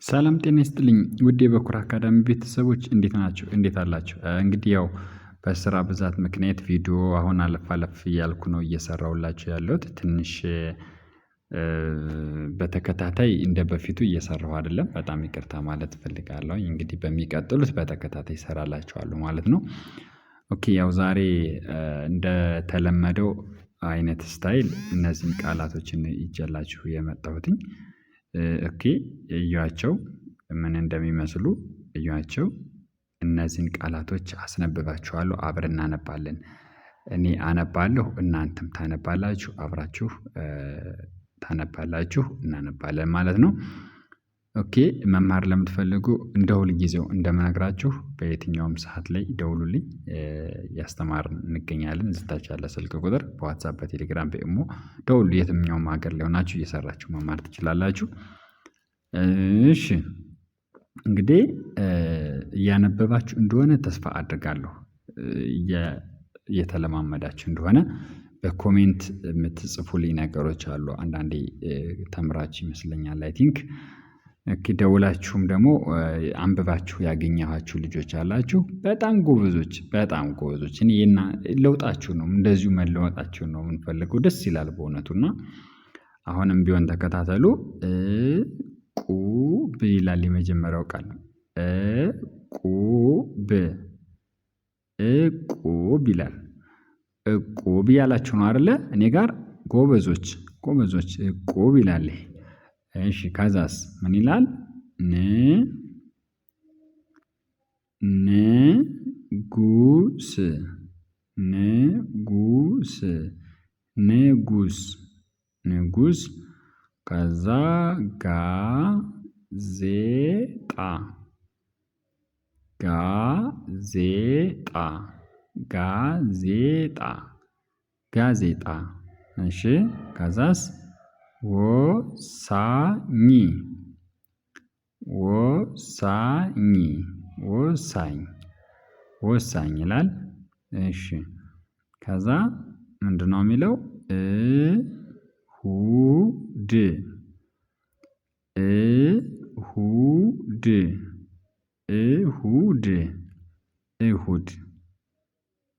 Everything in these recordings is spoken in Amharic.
ሰላም ጤና ይስጥልኝ ውድ የበኩር አካዳሚ ቤተሰቦች እንዴት ናችሁ? እንዴት አላችሁ? እንግዲህ ያው በስራ ብዛት ምክንያት ቪዲዮ አሁን አለፍ አለፍ እያልኩ ነው እየሰራሁላችሁ ያለሁት ትንሽ በተከታታይ እንደበፊቱ እየሰራሁ አይደለም በጣም ይቅርታ ማለት እፈልጋለሁኝ እንግዲህ በሚቀጥሉት በተከታታይ እሰራላችኋለሁ ማለት ነው። ኦኬ ያው ዛሬ እንደተለመደው አይነት ስታይል እነዚህን ቃላቶችን ይዤላችሁ የመጣሁትኝ ኦኬ እዩዋቸው ምን እንደሚመስሉ እዩዋቸው እነዚህን ቃላቶች አስነብባችኋለሁ አብረን እናነባለን። እኔ አነባለሁ እናንተም ታነባላችሁ አብራችሁ ታነባላችሁ እናነባለን ማለት ነው። ኦኬ መማር ለምትፈልጉ እንደ ሁል ጊዜው እንደምነግራችሁ በየትኛውም ሰዓት ላይ ደውሉልኝ እያስተማርን እንገኛለን እዚህ ታች ያለ ስልክ ቁጥር በዋትሳፕ በቴሌግራም በኢሞ ደውሉ የትኛውም ሀገር ላይ ሆናችሁ እየሰራችሁ መማር ትችላላችሁ። እሺ እንግዲህ እያነበባችሁ እንደሆነ ተስፋ አደርጋለሁ። እየተለማመዳችሁ እንደሆነ በኮሜንት የምትጽፉልኝ ነገሮች አሉ አንዳንዴ ተምራችሁ ይመስለኛል አይ ቲንክ ደውላችሁም ደግሞ አንብባችሁ ያገኘኋችሁ ልጆች አላችሁ በጣም ጎበዞች እኔ ለውጣችሁ ነው እንደዚሁ መለወጣችሁን ነው የምንፈልገው ደስ ይላል በእውነቱ እና አሁንም ቢሆን ተከታተሉ። ቁብ ይላል የመጀመሪያው ቃል ቁብ እቁብ ይላል እቁብ እያላችሁ ነው አይደለ እኔ ጋር ጎበዞች እቁብ ይላል። እሺ ከዛስ ምን ይላል? ንጉስ ንጉስ ከዛ ጋዜጣ እሺ ከዛስ ወሳኝ ይላል። እሺ ከዛ ምንድነው የሚለው?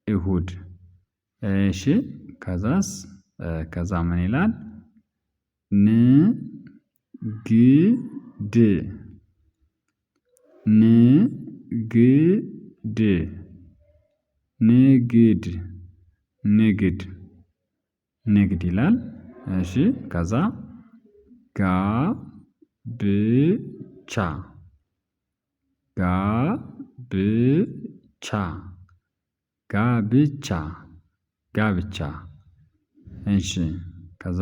እሁድ እሺ ከዛስ ከዛ ምን ይላል? ንግድ ይላል። እሺ ከዛ ጋብቻ እሺ ከዛ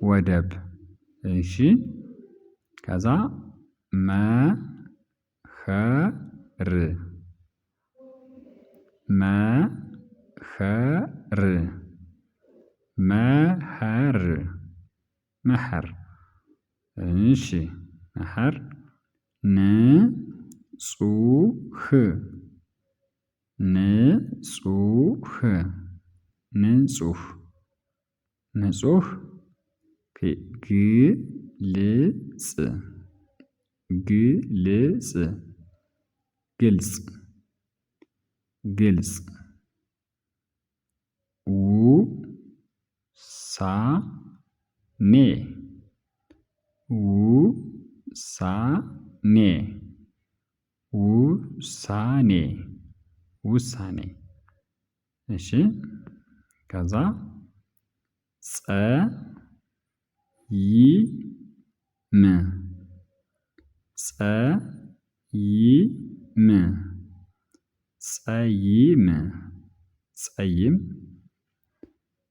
ወደብ እሺ ከዛ መኸር እሺ መኸር ንጹህ ግልጽ ውሳኔ እሺ ከዛ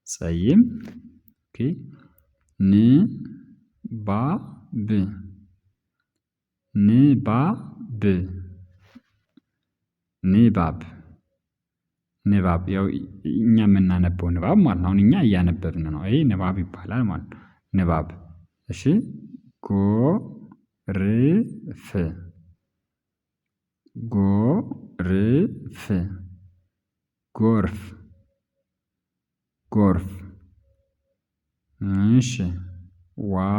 ጸይም ኦኬ ንባብ ያው እኛ የምናነበው ንባብ ማለት ነው አሁን እኛ እያነበብን ነው ይሄ ንባብ ይባላል ማለት ነው። ንባብ እሺ ጎርፍ ጎርፍ ጎርፍ ጎርፍ። እሺ ዋንጫ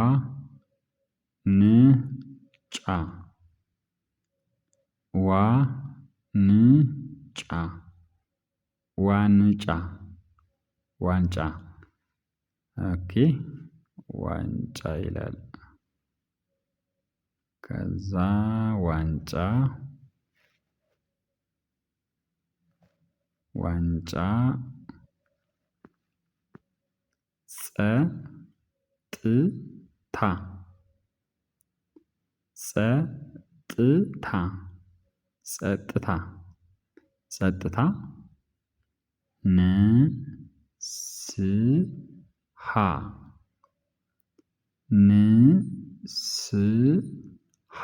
ዋንጫ ዋንጫ ዋንጫ። ኦኬ ዋንጫ ይላል። ከዛ ዋንጫ ዋንጫ ጸጥታ ጸጥታ ጸጥታ ጸጥታ ንስሃ ንስሃ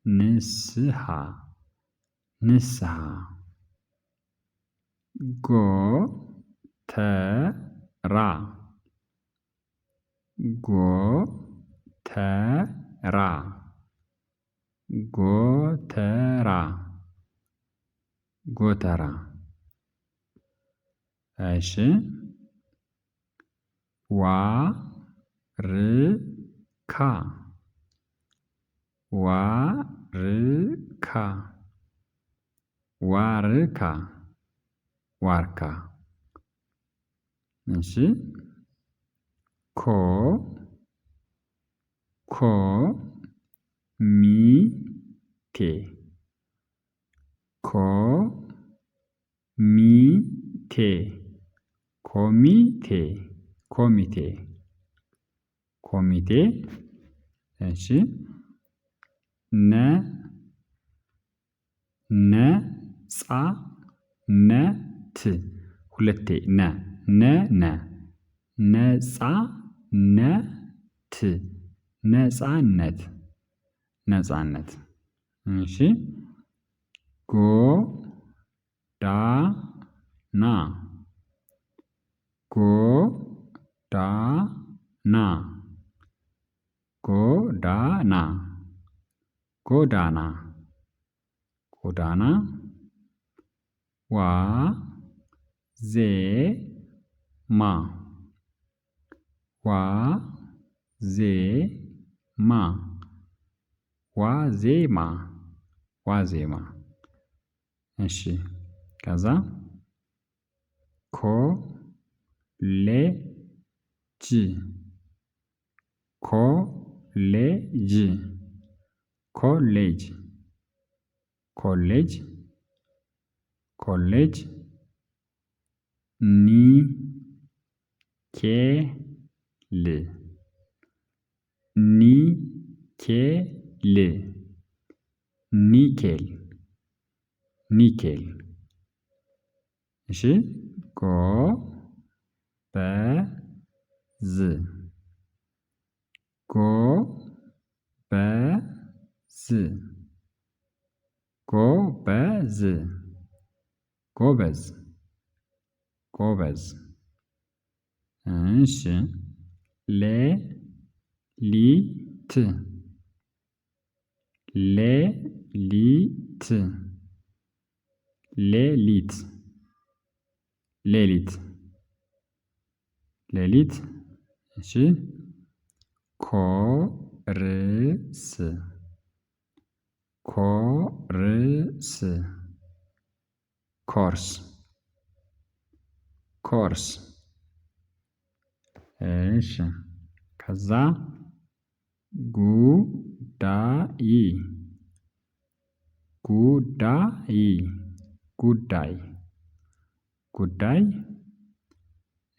ንስሃ ንስሃ ጎተራ ጎተራ ጎተራ ጎተራ። እሺ ዋርካ ዋርካ ዋርካ ዋርካ። እሺ ኮሚቴ ኮሚቴ ኮሚቴ ኮሚቴ ኮሚቴ። እሺ ነጻነት ሁለቴ ነጻነት ነጻነት ነጻነት። እሺ ጎዳና ጎዳና ጎዳና ጎዳና ጎዳና። ዋዜማ ዋዜማ ዋዜማ ዋዜማ። እሺ ከዛ ኮሌጅ ኮሌጅ ኮሌጅ ኮሌጅ ኮሌጅ። ኒኬል ኒኬል ኒኬል ኒኬል። እሺ ጎበዝ ጎበዝ ጎበዝ ጎበዝ ጎበዝ። እሺ ሌሊት ሌሊት ሌሊት ሌሊት ሌሊት። እሺ ኮርስ ኮርስ ኮርስ ኮርስ። እሺ ከዛ ጉዳይ ጉዳይ ጉዳይ ጉዳይ።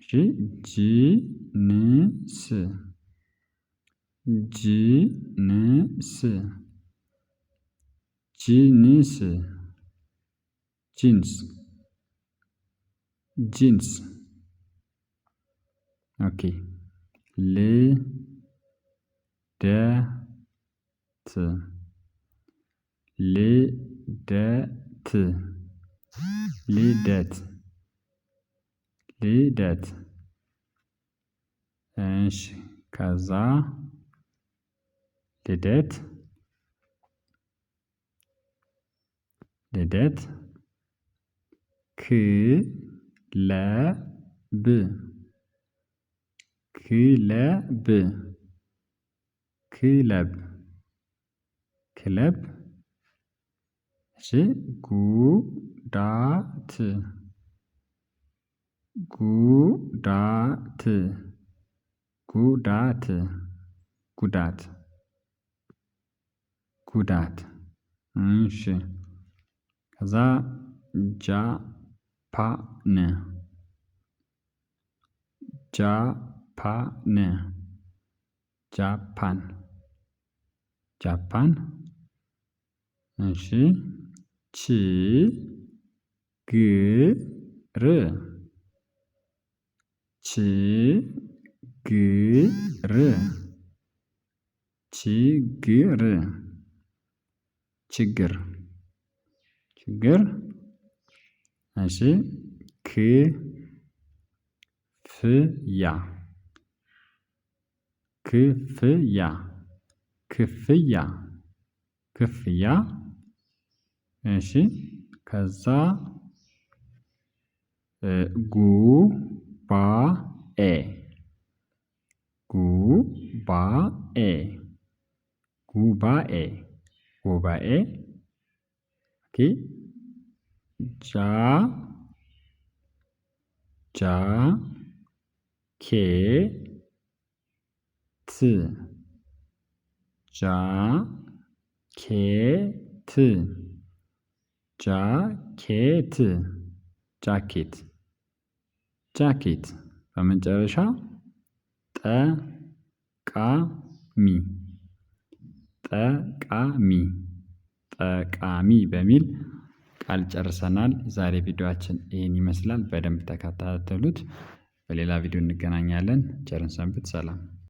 እሺ ጂንስ ጂንስ ጂንስ ጂንስ ጂንስ። ኦኬ ልደት ልደት ልደት ልደት። እሺ ከዛ ልደት ልደት ክለብ ክለብ ክለብ ክለብ እሺ ጉዳት ጉዳት ጉዳት ጉዳት ጉዳት እሺ ከዛ ጃፓን ጃፓን ጃፓን ጃፓን እሺ ችግር ችግር ችግር ችግር ችግር እሺ ክፍያ ክፍያ ክፍያ ክፍያ እሺ ከዛ ጉባኤ ጉባኤ ጉባኤ ጉባኤ ኦኬ ጃኬት ጃኬት ጃኬት ጃኬት ጃኬት በመጨረሻ ጠቃሚ ጠቃሚ ጠቃሚ በሚል ቃል ጨርሰናል። ዛሬ ቪዲዮአችን ይሄን ይመስላል። በደንብ ተከታተሉት። በሌላ ቪዲዮ እንገናኛለን። ቸርን ሰንብት። ሰላም